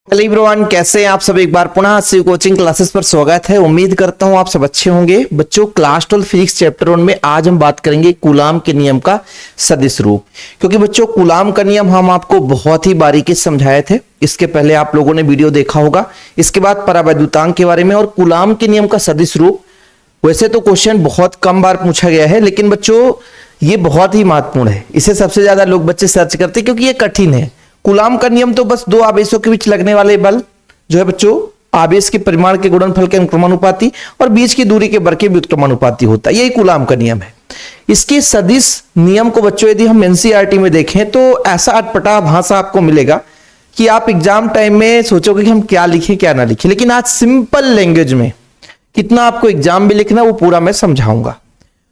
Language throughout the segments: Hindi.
हेलो एवरीवन, कैसे हैं आप सब। एक बार पुनः शिव कोचिंग क्लासेस पर स्वागत है। उम्मीद करता हूं आप सब अच्छे होंगे। बच्चों, क्लास 12 फिजिक्स चैप्टर 1 में आज हम बात करेंगे कूलाम के नियम का सदिश रूप। क्योंकि बच्चों, कूलाम का नियम हम आपको बहुत ही बारीकी से समझाए थे। इसके पहले आप लोगों ने वीडियो देखा होगा। इसके बाद परावैद्युतांक के बारे में और कूलाम के नियम का सदिश रूप। वैसे तो क्वेश्चन बहुत कम बार पूछा गया है, लेकिन बच्चों ये बहुत ही महत्वपूर्ण है। इसे सबसे ज्यादा लोग बच्चे सर्च करते हैं क्योंकि ये कठिन है। कूलाम का नियम तो बस दो आवेशों के बीच लगने वाले बल जो है बच्चों, आवेश के परिमाण के गुणनफल के अनुक्रमानुपाती और बीच की दूरी के वर्ग के व्युत्क्रमानुपाती होता है। यही कूलाम का नियम है। इसके सदिश नियम को बच्चों यदि हम एनसीईआरटी में देखें तो ऐसा अटपटा भाषा आपको मिलेगा कि आप एग्जाम टाइम में सोचोगे कि हम क्या लिखें क्या ना लिखें। लेकिन आज सिंपल लैंग्वेज में कितना आपको एग्जाम में लिखना वो पूरा मैं समझाऊंगा।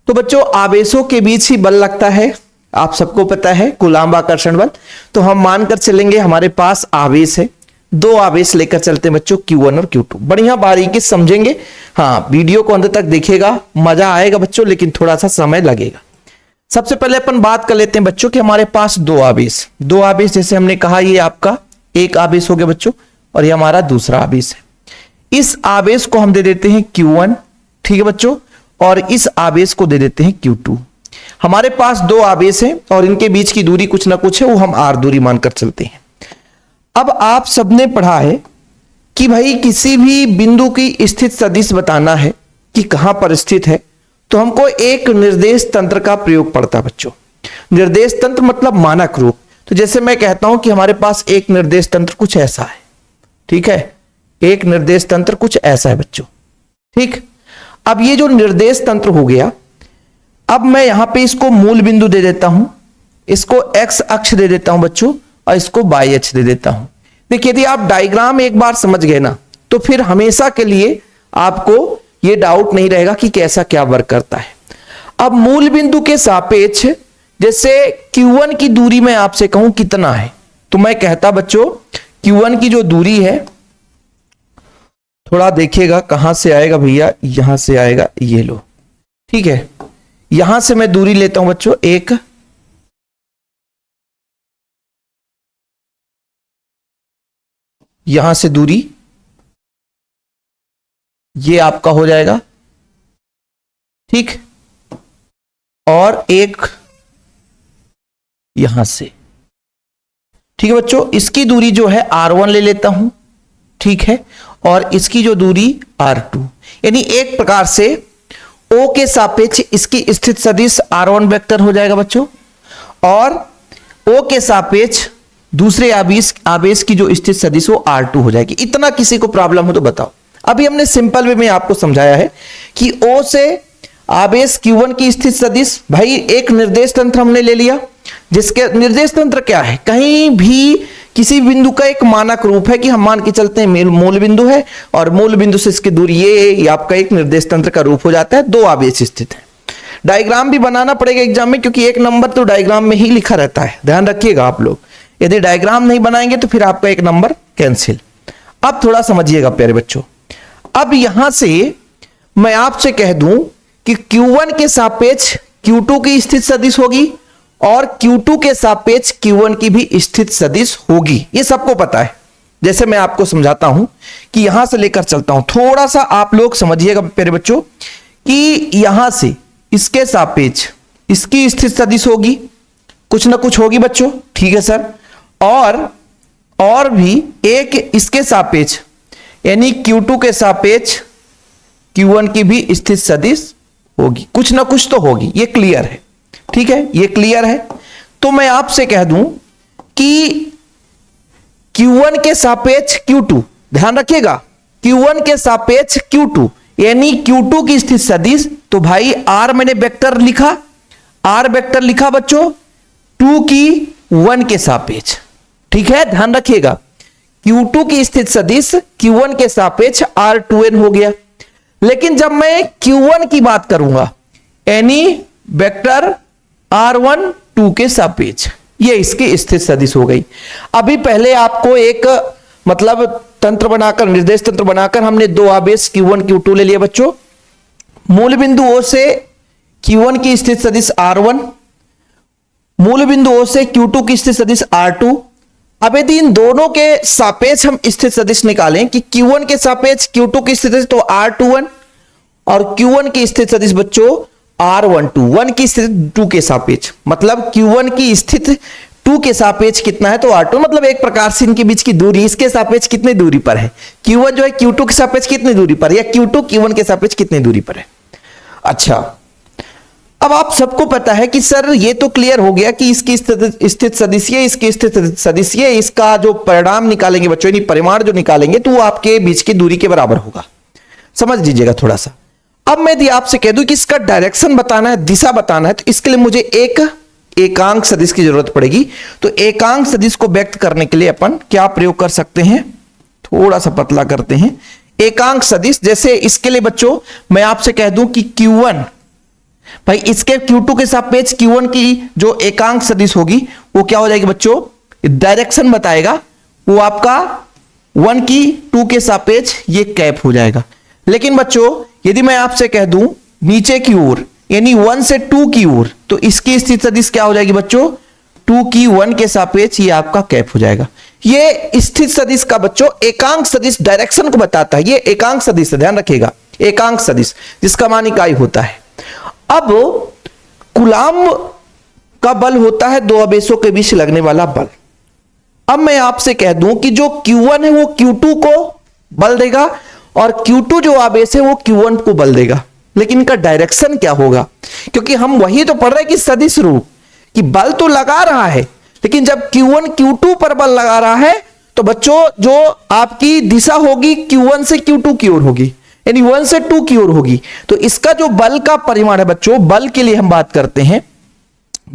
तो बच्चों, आवेशों के बीच ही बल लगता है, आप सबको पता है, कूलाम आकर्षण बल। तो हम मानकर चलेंगे हमारे पास आवेश है, दो आवेश लेकर चलते हैं बच्चों, Q1 और Q2। बढ़िया बारीकी से समझेंगे। हाँ, वीडियो को अंत तक देखिएगा, मजा आएगा बच्चों, लेकिन थोड़ा सा समय लगेगा। सबसे पहले अपन बात कर लेते हैं बच्चों कि हमारे पास दो आवेश जैसे हमने कहा, ये आपका एक आवेश हो गया बच्चों और ये हमारा दूसरा आवेश है। इस आवेश को हम दे देते हैं Q1, ठीक है बच्चों, और इस आवेश को दे देते हैं Q2। हमारे पास दो आवेश हैं और इनके बीच की दूरी कुछ ना कुछ है, वो हम r दूरी मानकर चलते हैं। अब आप सबने पढ़ा है कि भाई किसी भी बिंदु की स्थित सदिश बताना है कि कहां पर स्थित है, तो हमको एक निर्देश तंत्र का प्रयोग पड़ता है बच्चों। निर्देश तंत्र मतलब मानक रूप। तो जैसे मैं कहता हूं कि हमारे पास एक निर्देश तंत्र कुछ ऐसा है, ठीक है, एक निर्देश तंत्र कुछ ऐसा है बच्चों, ठीक। अब ये जो निर्देश तंत्र हो गया, अब मैं यहां पे इसको मूल बिंदु दे देता हूं, इसको x अक्ष दे देता हूं बच्चों, और इसको y अक्ष दे देता हूं। देखिए, यदि आप डायग्राम एक बार समझ गए ना, तो फिर हमेशा के लिए आपको यह डाउट नहीं रहेगा कि कैसा क्या वर्क करता है। अब मूल बिंदु के सापेक्ष जैसे Q1 की दूरी मैं आपसे कहूं कितना है, तो मैं कहता बच्चों Q1 की जो दूरी है, थोड़ा देखिएगा कहां से आएगा भैया, यहां से आएगा, ये लो, ठीक है। यहां से मैं दूरी लेता हूं बच्चों एक, यहां से दूरी ये आपका हो जाएगा, ठीक, और एक यहां से, ठीक है बच्चों। इसकी दूरी जो है R1 ले लेता हूं, ठीक है, और इसकी जो दूरी R2, यानी एक प्रकार से O के सापेक्ष इसकी स्थित सदिश R1 वेक्टर हो जाएगा बच्चों, और O के सापेक्ष दूसरे आवेश की जो स्थित सदिश वो R2 हो जाएगी। इतना किसी को प्रॉब्लम हो तो बताओ। अभी हमने सिंपल वे में आपको समझाया है कि O से आवेश Q1 की स्थित सदिश, भाई एक निर्देश तंत्र हमने ले लिया, जिसके निर्देश तंत्र क्या है, कहीं भी किसी बिंदु का एक मानक रूप है कि हम मान के चलते हैं मूल बिंदु है और मूल बिंदु से इसकी दूरी ये आपका एक निर्देश तंत्र का रूप हो जाता है। दो आवेश स्थित है। डायग्राम भी बनाना पड़ेगा एग्जाम में, क्योंकि एक नंबर तो डायग्राम में ही लिखा रहता है, ध्यान रखिएगा आप लोग। यदि डायग्राम नहीं बनाएंगे तो फिर आपका एक नंबर कैंसिल। अब थोड़ा समझिएगा प्यारे बच्चों। अब यहां से मैं आपसे कह दूं कि Q1 के सापेक्ष Q2 की स्थित सदिश होगी और Q2 के सापेक्ष Q1 की भी स्थित सदिश होगी, ये सबको पता है। जैसे मैं आपको समझाता हूं कि यहां से लेकर चलता हूं, थोड़ा सा आप लोग समझिएगा प्यारे बच्चों कि यहां से इसके सापेक्ष इसकी स्थित सदिश होगी, कुछ ना कुछ होगी बच्चों, ठीक है सर। और भी एक इसके सापेक्ष यानी Q2 के सापेक्ष Q1 की भी स्थित सदिश होगी, कुछ ना कुछ तो होगी, ये क्लियर है, ठीक है, ये क्लियर है। तो मैं आपसे कह दूं कि Q1 के सापेक्ष Q2, ध्यान रखिएगा, Q1 के सापेक्ष Q2 यानी Q2 की स्थित सदिश, तो भाई R मैंने वेक्टर लिखा, R वेक्टर लिखा बच्चों 2 की 1 के सापेक्ष, ठीक है, ध्यान रखिएगा। Q2 की स्थित सदिश Q1 के सापेक्ष R2n हो गया। लेकिन जब मैं Q1 की बात करूंगा यानी वेक्टर R1 2 के सापेक्ष, ये इसकी स्थित सदिश हो गई। अभी पहले आपको एक मतलब तंत्र बनाकर, निर्देश तंत्र बनाकर हमने दो आवेश Q1 Q2 ले लिया बच्चों। मूल बिंदु O से Q1 की स्थित सदिश R1, मूल बिंदु O से Q2 की स्थित सदिश R2, अब यदि इन दोनों के सापेक्ष हम स्थित सदिश निकालें कि Q1 के सापेक्ष Q2 की स्थिति तो R21 और Q1 की स्थित सदिश बच्चों R12, 1 की स्थिति 2 के सापेक्ष, मतलब Q1 की स्थिति 2 के सापेक्ष कितना है तो R2, मतलब एक प्रकार से इनके बीच की दूरी इसके सापेक्ष कितनी दूरी पर है, Q1 जो है Q2 के सापेक्ष कितनी दूरी पर, या Q2 Q1 के सापेक्ष कितनी दूरी पर है। अच्छा, अब आप सबको पता है कि सर ये तो क्लियर हो गया कि इसकी स्थित सदिशीय, इसकी स्थित सदिशीय, इसका जो परिणाम निकालेंगे बच्चों, यानी परिमाण जो निकालेंगे तो वो आपके बीच की दूरी के बराबर होगा। समझ लीजिएगा थोड़ा सा। अब मैं यदि आपसे कह दूं कि इसका डायरेक्शन बताना है, दिशा बताना है, तो इसके लिए मुझे एक एकांक सदिश की जरूरत पड़ेगी। तो एकांक सदिश को व्यक्त करने के लिए अपन क्या प्रयोग कर सकते हैं, थोड़ा सा पतला करते हैं। एकांक सदिश, जैसे इसके लिए बच्चों मैं आपसे कह दूं कि Q1, भाई इसके Q2 के सापेक्ष Q1 की जो एकांक सदिश होगी वो क्या हो जाएगी बच्चों, डायरेक्शन बताएगा, वो आपका 1 की 2 के सापेक्ष ये कैप हो जाएगा। लेकिन बच्चों यदि मैं आपसे कह दूं नीचे की ओर, यानी 1 से 2 की ओर, तो इसकी स्थित सदिश क्या हो जाएगी बच्चों, 2 की 1 के सापेक्ष ये आपका कैप हो जाएगा। ये स्थित सदिश का बच्चों एकांक सदिश डायरेक्शन को बताता है। ये एकांक सदिश, ध्यान रखिएगा, एकांक सदिश जिसका मान इकाई होता है। अब कूलाम्ब का बल होता है दो आवेशों के बीच लगने वाला बल। अब मैं आपसे कह दूं कि जो Q1 है वो Q2 को बल देगा और Q2 जो आवेश है वो Q1 को बल देगा, लेकिन इनका डायरेक्शन क्या होगा, क्योंकि हम वही तो पढ़ रहे हैं कि सदिश रूप, कि बल तो लगा रहा है, लेकिन जब Q1 Q2 पर बल लगा रहा है तो बच्चों जो आपकी दिशा होगी Q1 से Q2 की ओर होगी, यानी 1 से 2 की ओर होगी। तो इसका जो बल का परिमाण है बच्चों, बल के लिए हम बात करते हैं,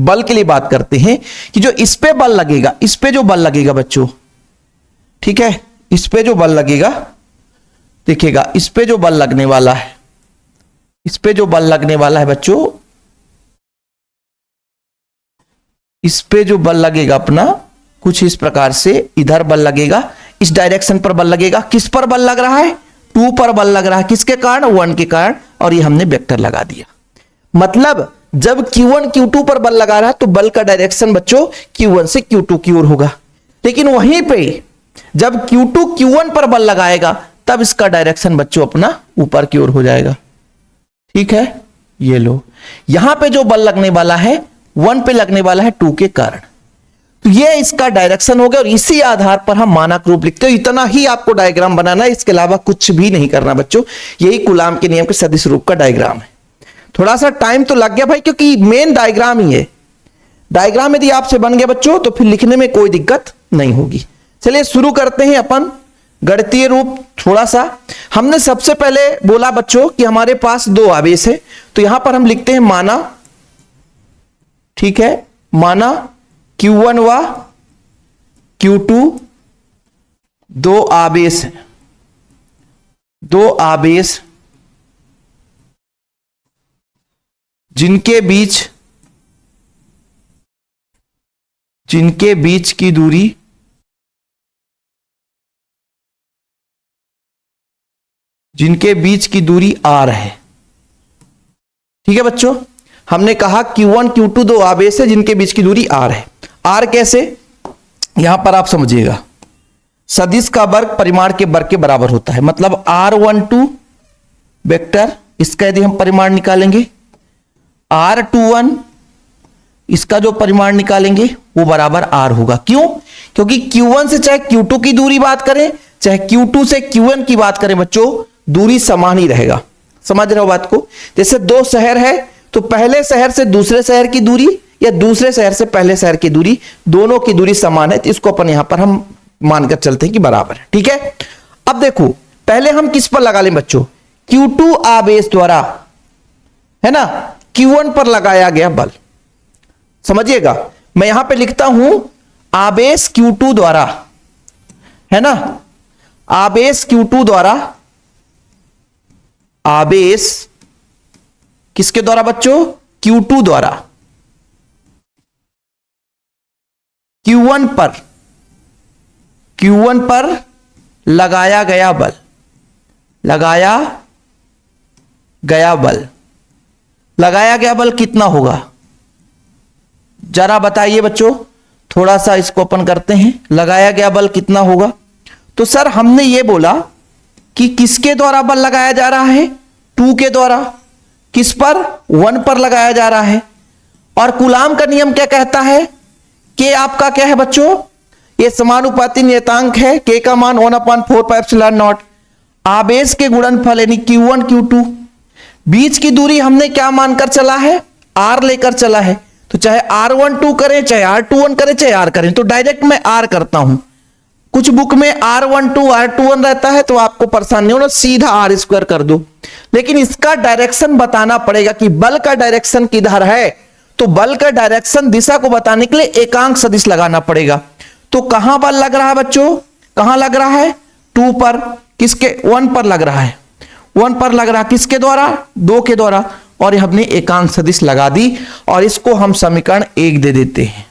बल के लिए बात करते हैं कि जो इस पे बल लगेगा, इस पे जो बल लगेगा बच्चों, ठीक है, इस पे जो बल लगेगा, देखिएगा इस पे जो बल लगने वाला है, इस पे जो बल लगने वाला है बच्चों, इस पे जो बल लगेगा अपना कुछ इस प्रकार से, इधर बल लगेगा, इस डायरेक्शन पर बल लगेगा। किस पर बल लग रहा है, 2 पर बल लग रहा है, किसके कारण, 1 के कारण, और ये हमने वेक्टर लगा दिया। मतलब जब Q1 Q2 पर बल लगा रहा है तो बल का डायरेक्शन बच्चों Q1 से Q2 की ओर होगा, लेकिन वहीं पे जब Q2 Q1 पर बल लगाएगा तब इसका डायरेक्शन बच्चों अपना ऊपर की ओर हो जाएगा। ठीक है, ये लो, यहां पे जो बल लगने वाला है 1 पे लगने वाला है 2 के कारण, तो ये इसका डायरेक्शन हो गया और इसी आधार पर हम मानक रूप लिखते हो। इतना ही आपको डायग्राम बनाना है, इसके अलावा कुछ भी नहीं करना बच्चों। यही कूलाम्ब के नियम के सदिश रूप का डायग्राम है। थोड़ा सा टाइम तो लग गया भाई, क्योंकि मेन डायग्राम ही है। डायग्राम यदि आपसे बन गया बच्चों तो फिर लिखने में कोई दिक्कत नहीं होगी। चलिए शुरू करते हैं अपन गणितीय रूप। थोड़ा सा हमने सबसे पहले बोला बच्चों कि हमारे पास 2 आवेश है, तो यहां पर हम लिखते हैं माना, ठीक है, माना Q1 व Q2 2 आवेश हैं, 2 आवेश जिनके बीच की दूरी R है। ठीक है बच्चों, हमने कहा Q1 Q2 2 आवेश है जिनके बीच की दूरी R है। R कैसे, यहां पर आप समझिएगा, सदिश का वर्ग परिमाण के वर्ग के बराबर होता है। मतलब R12 वेक्टर, इसका यदि हम परिमाण निकालेंगे, R21 इसका जो परिमाण निकालेंगे वो बराबर R होगा। क्यों, क्योंकि Q1 से चाहे Q2 की दूरी बात करें, चाहे Q2 से Q1 की बात करें बच्चों, दूरी समान ही रहेगा। समझ रहे हो बात को। जैसे 2 शहर है तो पहले शहर से दूसरे शहर की दूरी या दूसरे शहर से पहले शहर की दूरी, दोनों की दूरी समान है, तो इसको अपन यहां पर हम मानकर चलते हैं कि बराबर है। ठीक है, अब देखो पहले हम किस पर लगा लें बच्चों, Q2 आवेश द्वारा, है ना, Q1 पर लगाया गया बल। समझिएगा, मैं यहां पे लिखता हूं आवेश Q2 द्वारा, है ना, आवेश Q2 द्वारा, आवेश किसके द्वारा बच्चों, Q2 द्वारा Q1 पर लगाया गया बल, लगाया गया बल कितना होगा जरा बताइए बच्चों। थोड़ा सा इसको अपन करते हैं। लगाया गया बल कितना होगा? तो सर हमने ये बोला कि किसके द्वारा बल लगाया जा रहा है? 2 के द्वारा। किस पर? 1 पर लगाया जा रहा है। और कूलाम का नियम क्या कहता है? के आपका क्या है बच्चों? ये समानुपाती नियतांक है। के का मान 1/4 आवेश के गुणनफल यानी Q1 Q2। बीच की दूरी हमने क्या मानकर चला है? R लेकर चला है। तो चाहे R12 करें, चाहे R21 करें, चाहे R करें, तो डायरेक्ट मैं R करता हूं। कुछ बुक में R12 R21 रहता है तो आपको परेशान नहीं होना, सीधा R² कर दो। लेकिन इसका डायरेक्शन बताना पड़ेगा कि बल का डायरेक्शन किधर है। तो बल का डायरेक्शन दिशा को बताने के लिए एकांक सदिश लगाना पड़ेगा। तो कहां बल लग रहा है बच्चों? कहां लग रहा है? 2 पर। किसके? 1 पर लग रहा है। 1 पर लग रहा है। किसके द्वारा? 2 के द्वारा। और हमने एकांक सदिश लगा दी और इसको हम समीकरण 1 दे देते हैं।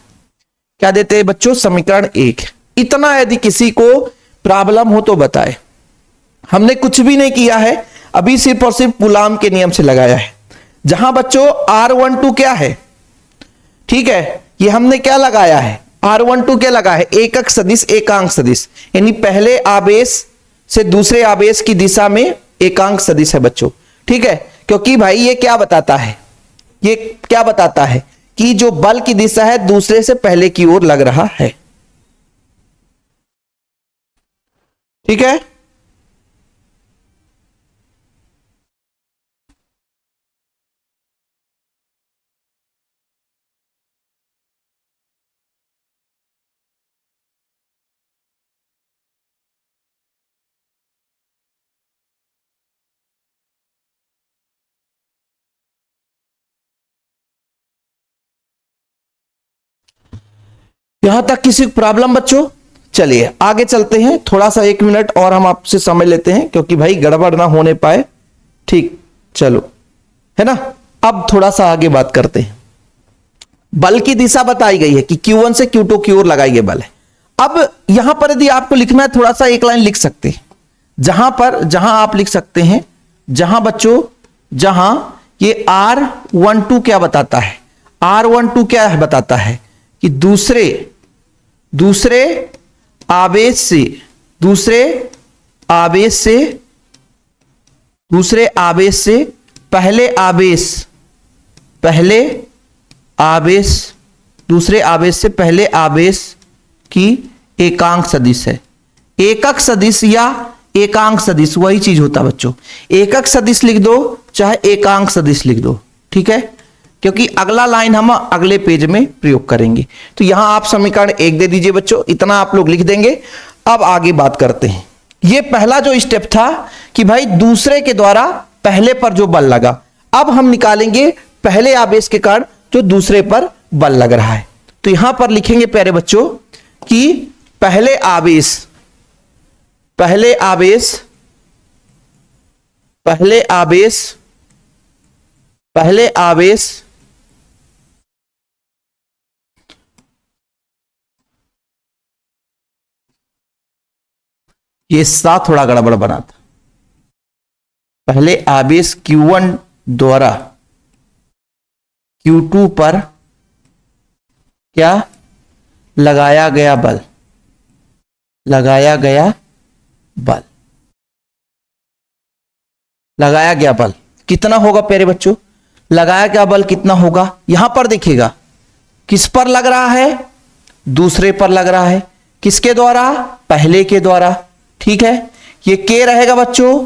क्या देते हैं बच्चों? समीकरण 1। इतना यदि किसी को प्रॉब्लम हो तो बताए। हमने कुछ भी नहीं किया है, अभी सिर्फ और सिर्फ कूलाम के नियम से लगाया है। जहां बच्चों R12 क्या है? ठीक है, ये हमने क्या लगाया है? R12 क्या लगा है? एकक सदिश एकांक सदिश, यानी पहले आवेश से दूसरे आवेश की दिशा में एकांक सदिश है बच्चों। ठीक है, क्योंकि भाई ये क्या बताता है? ये क्या बताता है कि जो बल की दिशा है दूसरे से पहले की ओर लग रहा है। ठीक है, यहां तक किसी प्रॉब्लम बच्चों? चलिए आगे चलते हैं। थोड़ा सा 1 मिनट और हम आपसे समय लेते हैं क्योंकि भाई गड़बड़ ना होने पाए। ठीक, चलो, है ना। अब थोड़ा सा आगे बात करते हैं। बल की दिशा बताई गई है कि Q1 से Q2 की ओर लगाई गई बल है। अब यहां पर यदि आपको लिखना है, थोड़ा सा एक लाइन लिख सकते हैं। जहां आप लिख सकते हैं, जहां बच्चों, जहां ये R12 क्या बताता है? R12 क्या है बताता है कि दूसरे आवेश से पहले आवेश की एकांक सदिश है। एकक सदिश या एकांक सदिश वही चीज होता है बच्चों। एकक सदिश लिख दो चाहे एकांक सदिश लिख दो। ठीक है, क्योंकि अगला लाइन हम अगले पेज में प्रयोग करेंगे। तो यहां आप समीकरण 1 दे दीजिए बच्चों, इतना आप लोग लिख देंगे। अब आगे बात करते हैं। यह पहला जो स्टेप था कि भाई दूसरे के द्वारा पहले पर जो बल लगा, अब हम निकालेंगे पहले आवेश के कारण जो दूसरे पर बल लग रहा है। तो यहां पर लिखेंगे प्यारे बच्चों कि पहले आवेश ये सा थोड़ा गड़बड़ बना था। पहले आवेश Q1 द्वारा Q2 पर क्या लगाया गया बल लगाया गया बल कितना होगा प्यारे बच्चों? लगाया गया बल कितना होगा? यहां पर देखिएगा, किस पर लग रहा है? दूसरे पर लग रहा है। किसके द्वारा? पहले के द्वारा। ठीक है, ये के रहेगा बच्चों,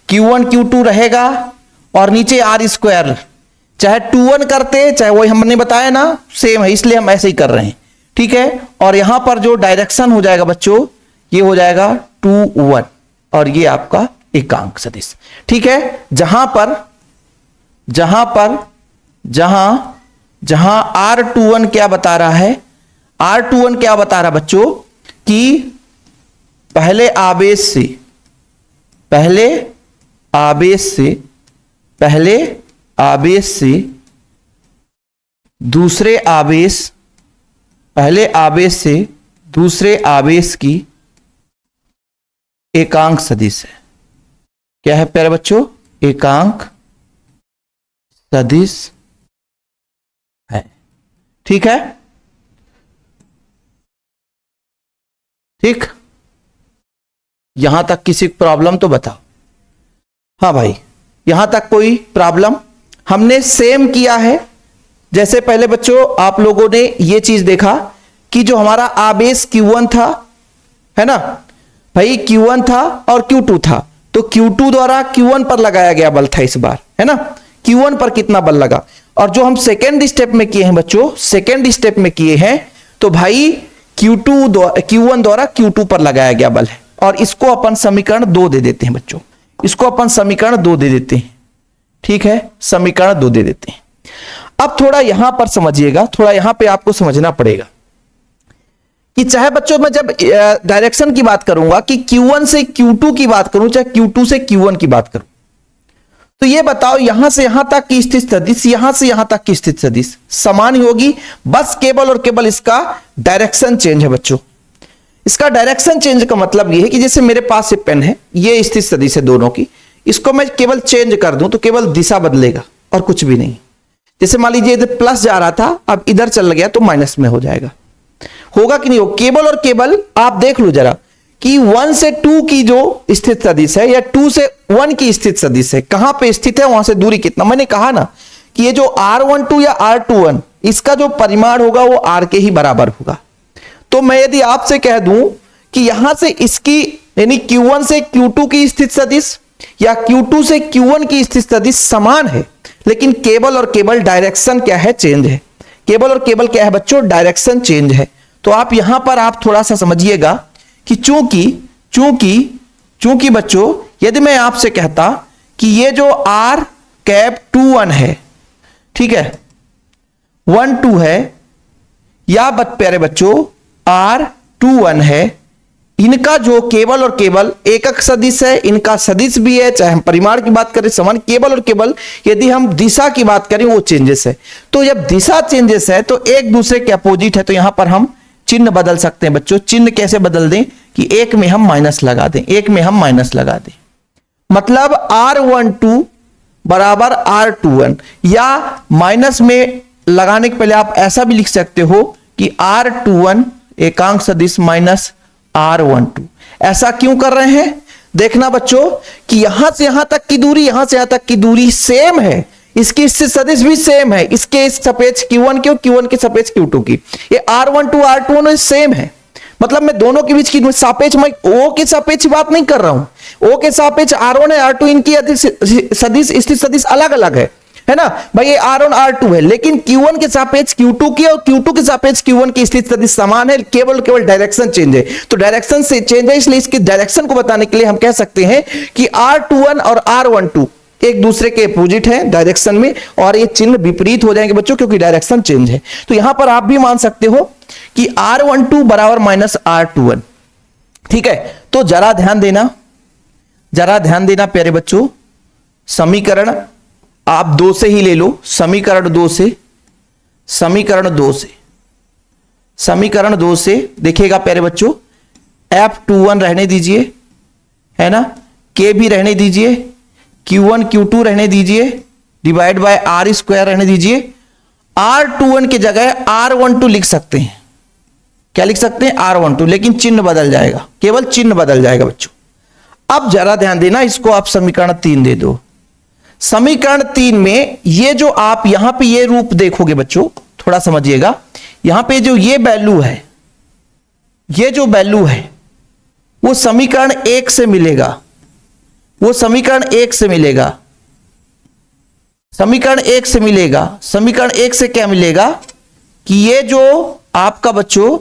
Q1 Q2 रहेगा और नीचे R²। चाहे 2 1 करते, चाहे वही हमने बताया ना, सेम है, इसलिए हम ऐसे ही कर रहे हैं। ठीक है, और यहां पर जो डायरेक्शन हो जाएगा बच्चों, ये हो जाएगा 2 1 और ये आपका एकांक सदिश। ठीक है, जहां R21 क्या बता रहा है? R21 क्या बता रहा बच्चों कि पहले आवेश से दूसरे आवेश की एकांक सदिश है। क्या है प्यारे बच्चों? एकांक सदिश है। ठीक है, ठीक, यहां तक किसी प्रॉब्लम तो बताओ। हाँ भाई, यहां तक कोई प्रॉब्लम? हमने सेम किया है जैसे पहले बच्चों आप लोगों ने ये चीज देखा कि जो हमारा आवेश Q1 था, है ना भाई, Q1 था और Q2 था, तो Q2 द्वारा Q1 पर लगाया गया बल था इस बार, है ना। Q1 पर कितना बल लगा, और जो हम सेकेंड स्टेप में किए हैं बच्चों, सेकेंड स्टेप में किए हैं तो भाई Q1 द्वारा Q2 पर लगाया गया बल है, और इसको अपन समीकरण 2 दे देते हैं बच्चों, इसको अपन समीकरण 2 दे देते हैं। ठीक है, समीकरण 2 दे देते हैं। अब थोड़ा यहां पर समझिएगा, थोड़ा यहां पे आपको समझना पड़ेगा कि चाहे बच्चों मैं जब डायरेक्शन की बात करूंगा कि Q1 से Q2 की बात करूं, चाहे Q2 से Q1 की बात करूं, तो ये बताओ यहां से यहां तक की स्थित सदिश, यहां से यहां तक की स्थित सदिश समान ही होगी, बस केवल और केवल इसका डायरेक्शन चेंज है बच्चों। इसका डायरेक्शन चेंज का मतलब ये है कि जैसे मेरे पास ये पेन है, ये स्थित सदिश है दोनों की, इसको मैं केवल चेंज कर दूं तो केवल दिशा बदलेगा और कुछ भी नहीं। जैसे मान लीजिए इधर प्लस जा रहा था, अब इधर चल गया तो माइनस में हो जाएगा, होगा कि नहीं हो। केवल और केवल आप देख लो जरा कि 1 से 2 की जो स्थित सदिश है या 2 से 1 की स्थित सदिश है, कहां पे स्थित है, वहां से दूरी कितना। मैंने कहा ना कि ये जो R12 या R21 इसका जो परिमाण होगा वो R के ही बराबर होगा। तो मैं यदि आपसे कह दूं कि यहां से इसकी यानी Q1 से Q2 की स्थित सदिश या Q2 से Q1 की स्थित सदिश समान है, लेकिन केवल और केवल डायरेक्शन क्या है, चेंज है। केवल और केवल क्या है बच्चों, डायरेक्शन चेंज है। तो आप यहां पर आप थोड़ा सा समझिएगा कि चूंकि बच्चों यदि मैं आपसे कहता कि ये जो R21 है, ठीक है, 12 है, या प्यारे बच्चों R21 है, इनका जो केवल और केवल एकक सदिश है, इनका सदिश भी है, चाहे हम परिमाण की बात करें समान, केवल और केवल यदि हम दिशा की बात करें वो चेंजेस है। तो जब दिशा चेंजेस है तो एक दूसरे के अपोजिट है, तो यहां पर हम चिन्ह बदल सकते हैं बच्चों। चिन्ह कैसे बदल दें कि एक में हम माइनस लगा दें, एक में हम माइनस लगा दें, मतलब R12 बराबर R21, या माइनस में लगाने के पहले आप ऐसा भी लिख सकते हो कि R21 एकांक सदिश माइनस R12। ऐसा क्यों कर रहे हैं, देखना बच्चों कि यहां से यहां तक की दूरी, यहां से यहां तक की दूरी सेम है, इसकी सदिश भी सेम है, इसके सापेक्ष Q1 की, Q1 के सापेक्ष Q2 की। ये R12 R21 सेम है, मतलब मैं दोनों के बीच की सापेक्ष, मैं O के सापेक्ष बात नहीं कर रहा हूं। O के सापेक्ष R1 है, R2, इनकी सदिश स्थित सदिश अलग अलग है ना भाई। ये R1 R2 है, लेकिन Q1 के सापेक्ष Q2 की और Q2 के सापेक्ष Q1 की स्थित सदिश समान है, केवल केवल डायरेक्शन चेंज है। तो डायरेक्शन से चेंज है, इसलिए इसके डायरेक्शन को बताने के लिए हम कह सकते हैं कि R21 और R12 एक दूसरे के अपोजिट हैं डायरेक्शन में, और ये चिन्ह विपरीत हो जाएंगे बच्चों क्योंकि डायरेक्शन चेंज है। तो यहां पर आप भी मान सकते हो कि R12 बराबर माइनस R21। ठीक है, तो जरा ध्यान देना प्यारे बच्चों, समीकरण आप 2 से ही ले लो, समीकरण 2 से देखिएगा प्यारे बच्चों, F21 रहने दीजिए, है ना, K भी रहने दीजिए, Q1 Q2 रहने दीजिए, डिवाइड बाय R स्क्वायर रहने दीजिए। R21 की जगह R12 लिख सकते हैं, क्या लिख सकते हैं, R12, लेकिन चिन्ह बदल जाएगा, केवल चिन्ह बदल जाएगा बच्चों। अब जरा ध्यान देना, इसको आप समीकरण 3 दे दो। समीकरण 3 में ये जो आप यहां पे ये रूप देखोगे बच्चों, थोड़ा समझिएगा, यहां पे जो ये वैल्यू है, ये जो वैल्यू है वो समीकरण 1 से मिलेगा, वो समीकरण 1 से मिलेगा, समीकरण 1 से मिलेगा। समीकरण 1 से क्या मिलेगा कि ये जो आपका बच्चों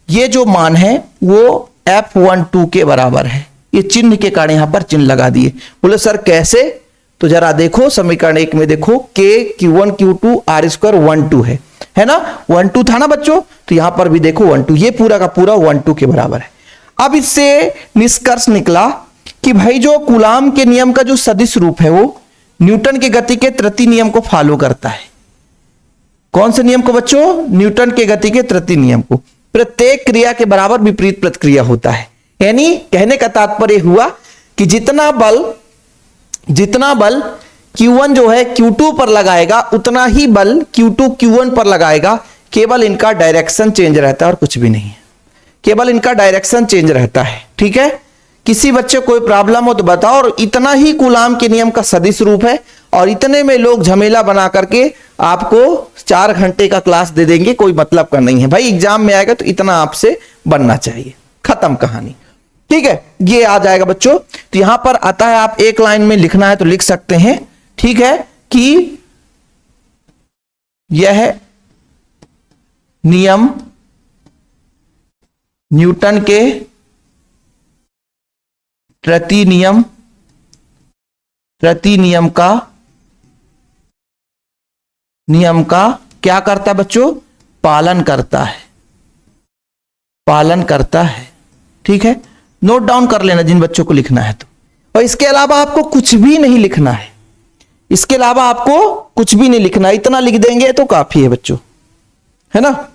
ये जो मान है वो F12 के बराबर है। ये चिन्ह के कारण यहां पर चिन्ह लगा दिए। बोले सर कैसे, तो जरा देखो समीकरण 1 में देखो K Q1 Q2 R square 12 है ना, 12 था ना बच्चों, तो यहां पर भी देखो 12, ये पूरा का पूरा 12 के बराबर है। अब इससे निष्कर्ष निकला कि भाई जो कूलाम के नियम का जो सदिश रूप है वो न्यूटन के गति के तृतीय नियम को फॉलो करता है। कौन से नियम को बच्चों, न्यूटन के गति के तृतीय नियम को। प्रत्येक क्रिया के बराबर विपरीत प्रतिक्रिया होता है, यानी कहने का तात्पर्य हुआ कि जितना बल Q1 जो है Q2 पर लगाएगा उतना ही बल Q2 Q1 पर लगाएगा, केवल इनका डायरेक्शन चेंज रहता है और कुछ भी नहीं है। केवल इनका डायरेक्शन चेंज रहता है। ठीक है, किसी बच्चे को कोई प्रॉब्लम हो तो बताओ। और इतना ही कूलाम के नियम का सदिश रूप है और इतने में लोग झमेला बना करके आपको 4 घंटे का क्लास दे देंगे, कोई मतलब का नहीं है भाई। एग्जाम में आएगा तो इतना आपसे बनना चाहिए, खत्म कहानी। ठीक है, ये आ जाएगा बच्चों। तो यहां पर आता है, आप एक लाइन में लिखना है तो लिख सकते हैं। ठीक है, कि यह नियम न्यूटन के प्रतिनियम का क्या करता है बच्चों? पालन करता है। ठीक है, नोट डाउन कर लेना जिन बच्चों को लिखना है तो। और इसके अलावा आपको कुछ भी नहीं लिखना है, इसके अलावा आपको कुछ भी नहीं लिखना है, इतना लिख देंगे तो काफी है बच्चों, है ना।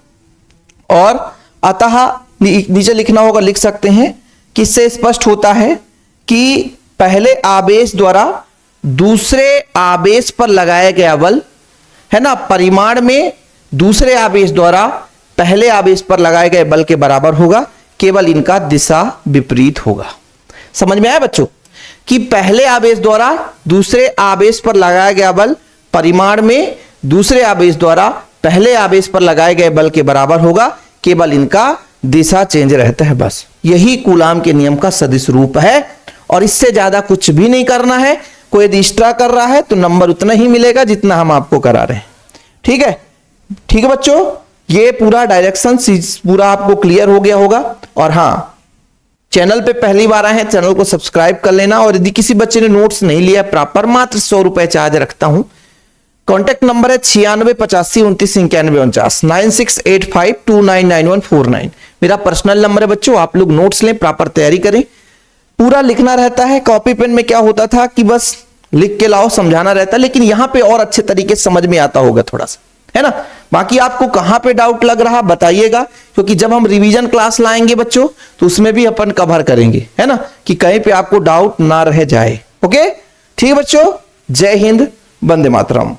और अतः नीचे लिखना होगा, लिख सकते हैं कि इससे स्पष्ट होता है कि पहले आवेश द्वारा दूसरे आवेश पर लगाया गया बल, है ना, परिमाण में दूसरे आवेश द्वारा पहले आवेश पर लगाए गए बल के बराबर होगा, केवल इनका दिशा विपरीत होगा। समझ में आया बच्चों कि पहले आवेश द्वारा दूसरे आवेश पर लगाया गया बल परिमाण में दूसरे आवेश द्वारा पहले आवेश पर लगाए गए बल के बराबर होगा, केवल इनका दिशा चेंज रहता है। बस यही कूलाम के नियम का सदिश रूप है और इससे ज्यादा कुछ भी नहीं करना है। कोई यदि एक्स्ट्रा कर रहा है तो नंबर उतना ही मिलेगा जितना हम आपको करा रहे हैं। ठीक है, ठीक है बच्चों, ये पूरा डायरेक्शन पूरा आपको क्लियर हो गया होगा। और हाँ, चैनल पे पहली बार आए हैं, चैनल को सब्सक्राइब कर लेना। और यदि किसी बच्चे ने नोट्स नहीं लिया प्रॉपर, मात्र 100 रुपए चार्ज रखता हूं। कॉन्टैक्ट नंबर है 9685292949, 9685299149 मेरा पर्सनल नंबर है बच्चों। आप लोग नोट्स लें, प्रॉपर तैयारी करें, पूरा लिखना रहता है। कॉपी पेन में क्या होता था कि बस लिख के लाओ, समझाना रहता है, लेकिन यहां पे और अच्छे तरीके से समझ में आता होगा थोड़ा सा, है ना। बाकी आपको कहां पे डाउट लग रहा बताइएगा, क्योंकि जब हम रिवीजन क्लास लाएंगे बच्चों तो उसमें भी अपन कवर करेंगे, है ना, कि कहीं पे आपको डाउट ना रह जाए। ओके, ठीक है बच्चों, जय हिंद, वंदे मातरम।